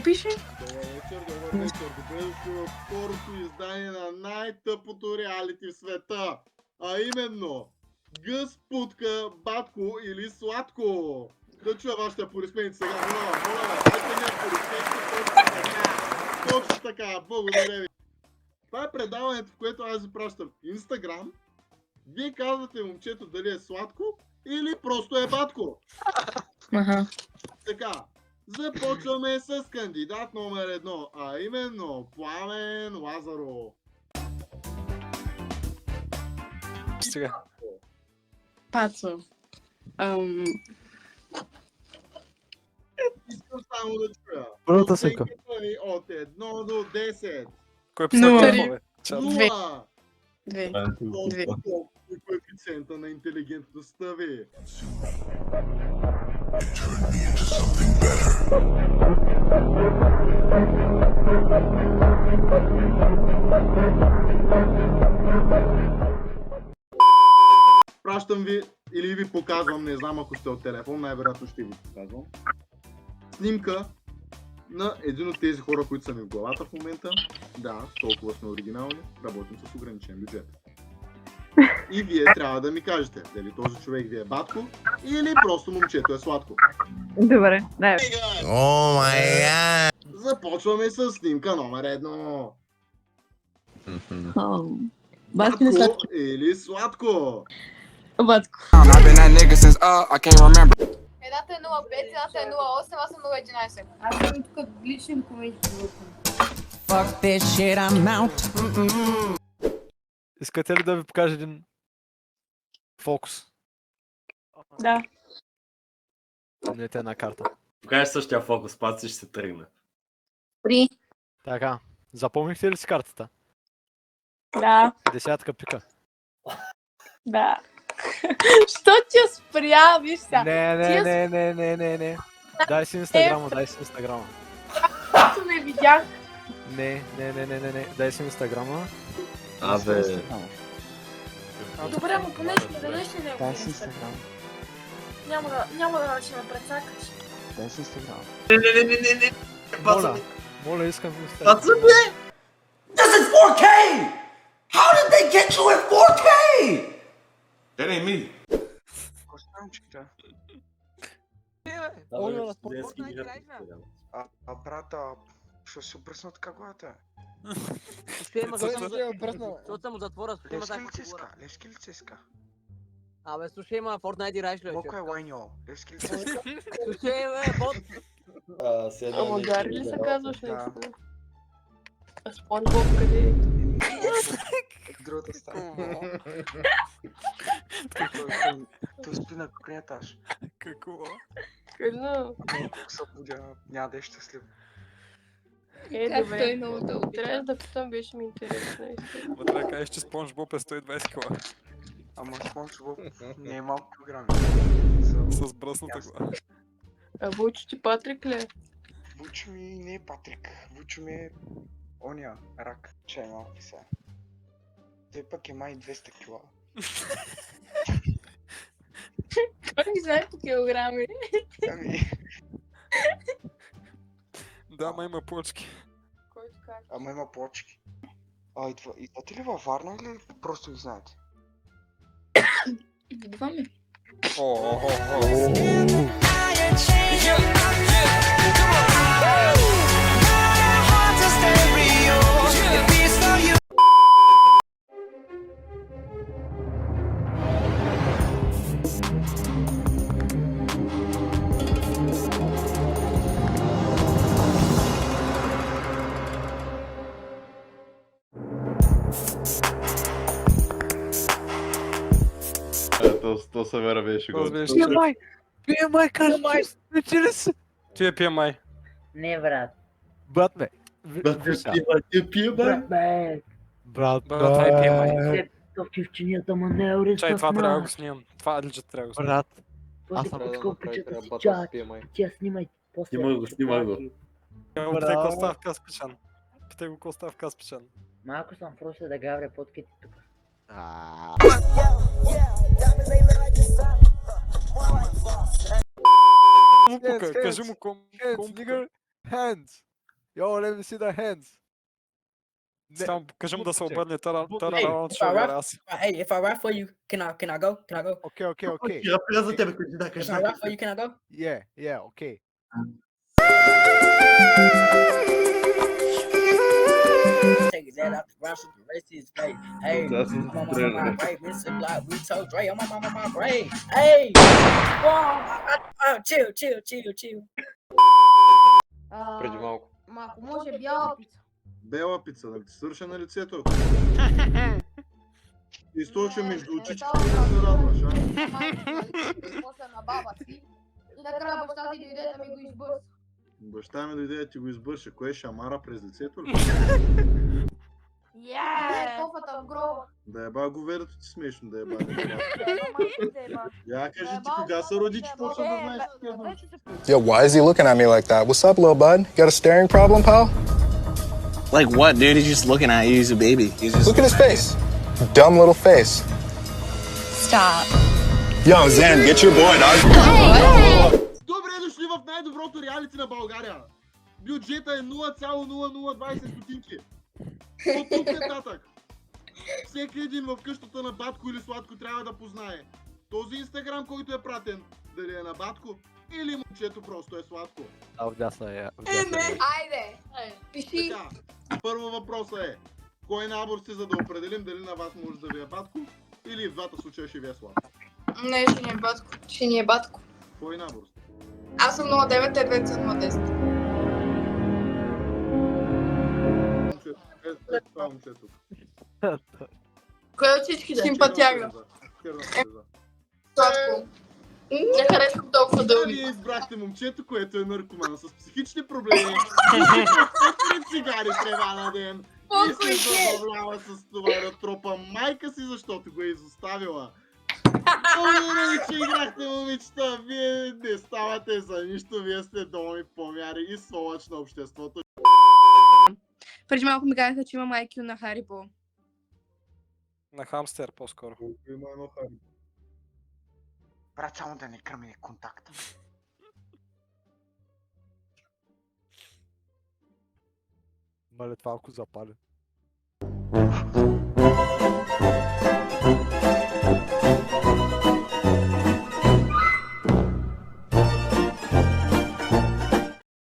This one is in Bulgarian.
пише? Добър вечер. Добре дошли в второто издание на най-тъпото реалити в света. А именно Гъс, Путка, Батко или Сладко. Да чуя вашите аплодисменти сега. Моля, дайте ми аплодисменти. Точно така. Благодаря ви. Това е предаването, в което аз ви пращам Инстаграм. Вие казвате момчето дали е сладко или просто е батко. Аха. Така, започваме с кандидат номер 1, а именно Пламен Лазаров. Сега. Пацо. Искам само да чуя. Първата сека. Оценката ви от 1 до 10. Кой е Нула. последния? Бе? Чат. 0. Две. Две. Колко е коефициента на интелигентността ви? Пращам ви или ви показвам, не знам ако сте от телефон, най-вероятно ще ви показвам. Снимка на един от тези хора, които са ми в главата в момента. Да, толкова сме оригинални, работим с ограничен бюджет. И вие трябва да ми кажете, дали този човек ви е батко или просто момчето е сладко. Добре, дай. О май гад! Започваме с снимка номер 1. Батко не сладко. или сладко? Батко. I've been that nigga since I can't remember. Едната е 0,5, едната е 0,8, аз съм 0,11. Аз съм тук личен коментар. Fuck this shit, I'm out. Искате ли да ви покажа един фокус? Да. Не една карта. Покажеш същия фокус, паци ще се тръгне. 3. Така, запомнихте ли си картата? Да. Десятка пика. Да. Що ти я спря, виж сега? Не. Дай си инстаграма, дай си инстаграма. Аз не видях. Не. Дай си инстаграма. Абе, Добре, но поне ще дадеш ли него? Дай си инстаграм. Няма да ще ме прецакаш. Дай си инстаграм. не. Моля, искам инстаграм. Паци, бе! This is 4K! How did they get you in 4K? That ain't me. Костанчета. Брата, що си обръсна така главата? Защото съм от затвора, слушай, има Левски така ли какво говоря. циска? Левски ли циска? Абе, слушай, има Fortnite играеш ли? Колко е лайньо? Левски ли циска? Слушай, бе, бот. Ама Гари ли се казваш Да. нещо? А Спонжбоб къде е? Другата стая. Той спи на кухния етаж. Какво? Къде? Ако се будя, няма да е щастлив. Как той много дълго? Трябва да питам, беше ми интересно. Ма трябва да кажеш, че Спонж Боб е 120 кила. Ама Спонж Боб не е малко килограми. С бръсната глава. А Вучо ти Патрик ли е? Вучо ми не е Патрик. Вучо ми е ония рак. Че е малко сега. Той пък е май 200 кила. Кой ги знае по килограми? Ами, Да, ма има плочки. Който как? ама има плочки. Идвате ли във Варна или просто ги знаете? Идваме. То Савера беше го. PMI, кажи, че ли си? Ти е PMI. Не, брат. Брат, бе. Ти пие, бе? Брат, Това е PMI. То пивчинията му не е Чай, това трябва да го снимам. Това лича трябва да го снимам. Брат. Аз съм Тя снимай. Снимай го. Питай го става в Каспичан. Питай го става в Каспичан. Малко съм просто да гавря подкити тук. Кажи му ком... Hands! Yo, let me see the hands. Само кажи му да се Бутче. обърне тара Бутче. раунд, ще го аз. Hey, if I rap for you, can I go? Can I go? Okay. Рапира за тебе, кажи да, кажи If I да. rap for you, can I go? Yeah, okay. Take that out the rap, the rest is fake. Hey, That's I'm on true. my grave, Mr. Block, we told Dre, I'm on my grave. Hey, chill. Преди малко. Ако може бяла пица. Бела пица, да ти свърша на лицето. Източа между очичките и да се радваш, а? После на баба си. И накрая баща ти дойде да ми го избърса. Баща ми дойде да ти го избърша. Кое е шамара през лицето ли? Кофата в гроба. Да еба говедото ти смешно, да еба. Я кажи ти кога се роди, че почна да знаеш такива думи. Yo, why is he looking at me like that? What's up, little bud? Got a staring problem, pal? Like what, dude? He's just looking at you. He's a baby. He's just Look at his face. Dumb little face. Stop. Yo, Zen, get your boy, dog. Добре дошли в най-доброто реалити на България. Бюджета е 0,0020 стотинки. От тук нататък. Всеки един в къщата на Батко или Сладко трябва да познае този инстаграм, който е пратен, дали е на Батко или момчето просто е Сладко. Вдясно е. Айде, пиши. Така, първо въпросът е, кой набор сте, за да определим дали на вас може да ви е Батко или в двата случая ще ви е Сладко? Не, ще ни е батко. Ще ни е батко. Кой набор сте? Аз съм 09, те двете са 010. Момчето, това е момчето. Кой от всичките? Симпатяга. Сладко. Не харесвам толкова дълги. Вие избрахте момчето, което е наркоман с психични проблеми. Цигари трева на ден. И се забавлява с това да тропа майка си, защото го е изоставила. Благодаря ви, че играхте, момичета. Вие не ставате за нищо. Вие сте долни помяри и сволъч на обществото. Преди малко ми казаха, че имам IQ на Харибо. На хамстер по-скоро. Има едно Хари. Брат, само да не кръмне контакта. Мале, това ако запаля.